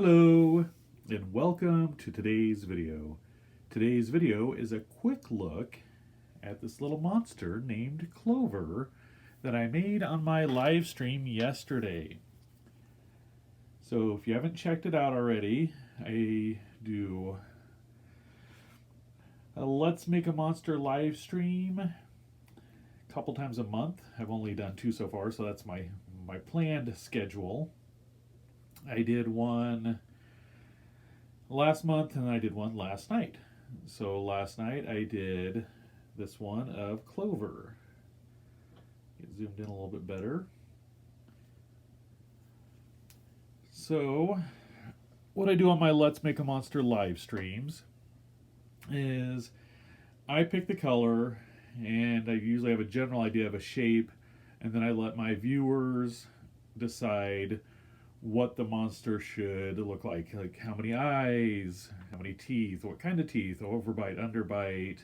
Hello and welcome to today's video. Today's video is a quick look at this little monster named Clover that I made on my live stream yesterday. So if you haven't checked it out already, I do a Let's Make a Monster live stream a couple times a month. I've only done 2 so far, so that's my planned schedule. I did one last month and I did one last night. So last night I did this one of Clover. Get zoomed in a little bit better. So what I do on my Let's Make a Monster live streams is I pick the color and I usually have a general idea of a shape, and then I let my viewers decide what the monster should look like how many eyes, how many teeth, what kind of teeth, overbite, underbite,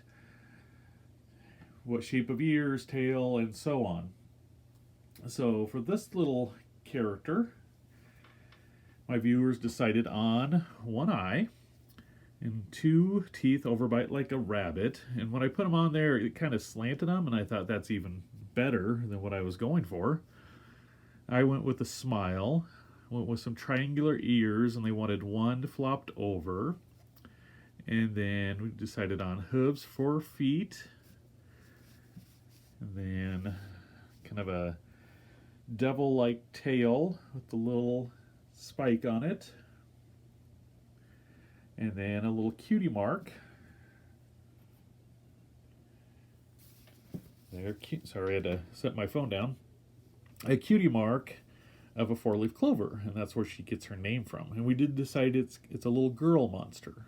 what shape of ears, tail, and so on. So for this little character, my viewers decided on one eye and 2 teeth, overbite like a rabbit. And when I put them on there, it kind of slanted them, and I thought that's even better than what I was going for. I went with a smile. Went with some triangular ears, and they wanted one flopped over. And then we decided on hooves for feet. And then kind of a devil-like tail with the little spike on it. And then a little cutie mark. There, sorry, I had to set my phone down. A cutie mark of a 4-leaf clover, and that's where she gets her name from. And we did decide it's a little girl monster.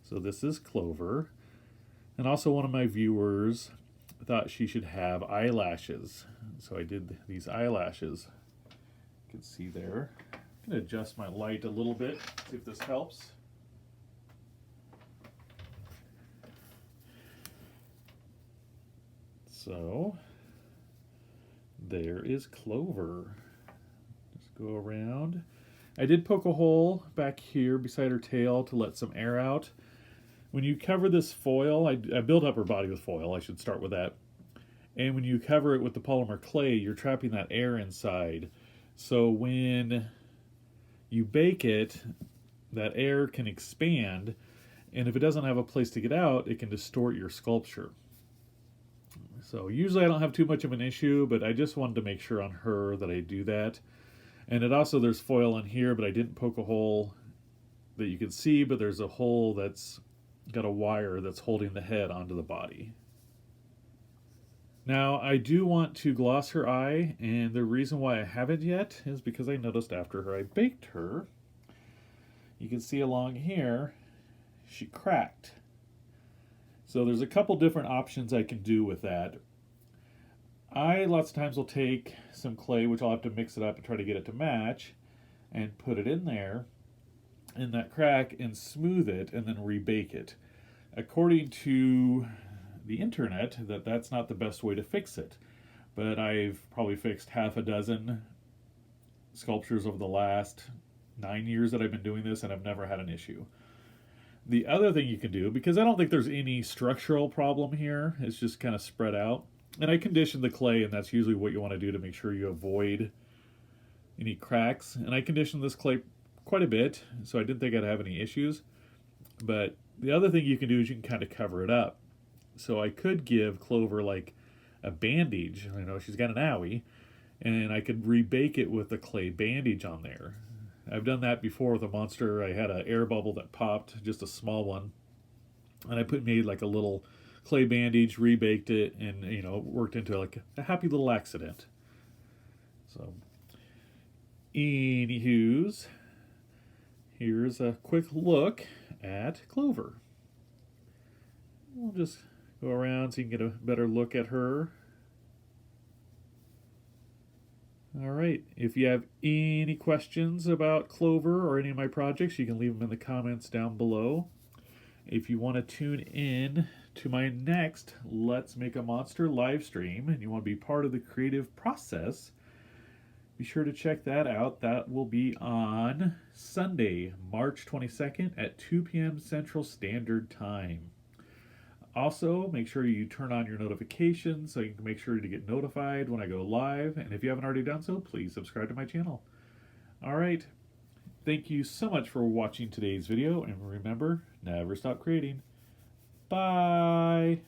So this is Clover. And also one of my viewers thought she should have eyelashes. So I did these eyelashes. You can see there. I'm going to adjust my light a little bit, see if this helps. So there is Clover. Go around. I did poke a hole back here beside her tail to let some air out. When you cover this foil, I built up her body with foil, I should start with that. And when you cover it with the polymer clay, you're trapping that air inside. So when you bake it, that air can expand, and if it doesn't have a place to get out, it can distort your sculpture. So usually I don't have too much of an issue, but I just wanted to make sure on her that I do that. And it also, there's foil in here, but I didn't poke a hole that you can see, but there's a hole that's got a wire that's holding the head onto the body. Now, I do want to gloss her eye, and the reason why I haven't yet is because I noticed after I baked her, you can see along here, she cracked. So there's a couple different options I can do with that. I lots of times will take some clay, which I'll have to mix it up and try to get it to match, and put it in there, in that crack, and smooth it, and then rebake it. According to the internet, that's not the best way to fix it. But I've probably fixed half a dozen sculptures over the last 9 years that I've been doing this, and I've never had an issue. The other thing you can do, because I don't think there's any structural problem here, it's just kind of spread out. And I condition the clay, and that's usually what you want to do to make sure you avoid any cracks. And I conditioned this clay quite a bit, so I didn't think I'd have any issues. But the other thing you can do is you can kind of cover it up. So I could give Clover like a bandage. You know, she's got an owie, and I could rebake it with the clay bandage on there. I've done that before with a monster. I had an air bubble that popped, just a small one, and I made like a little clay bandage, rebaked it, and worked into like a happy little accident. So, anywho's, here's a quick look at Clover. We'll just go around so you can get a better look at her. All right, if you have any questions about Clover or any of my projects, you can leave them in the comments down below. If you want to tune in to my next Let's Make a Monster live stream and you want to be part of the creative process, Be sure to check that out. That will be on Sunday, March 22nd at 2 p.m. Central Standard Time. Also, make sure you turn on your notifications so you can make sure to get notified when I go live. And if you haven't already done so, please subscribe to my channel. All right. Thank you so much for watching today's video. And remember, never stop creating. Bye.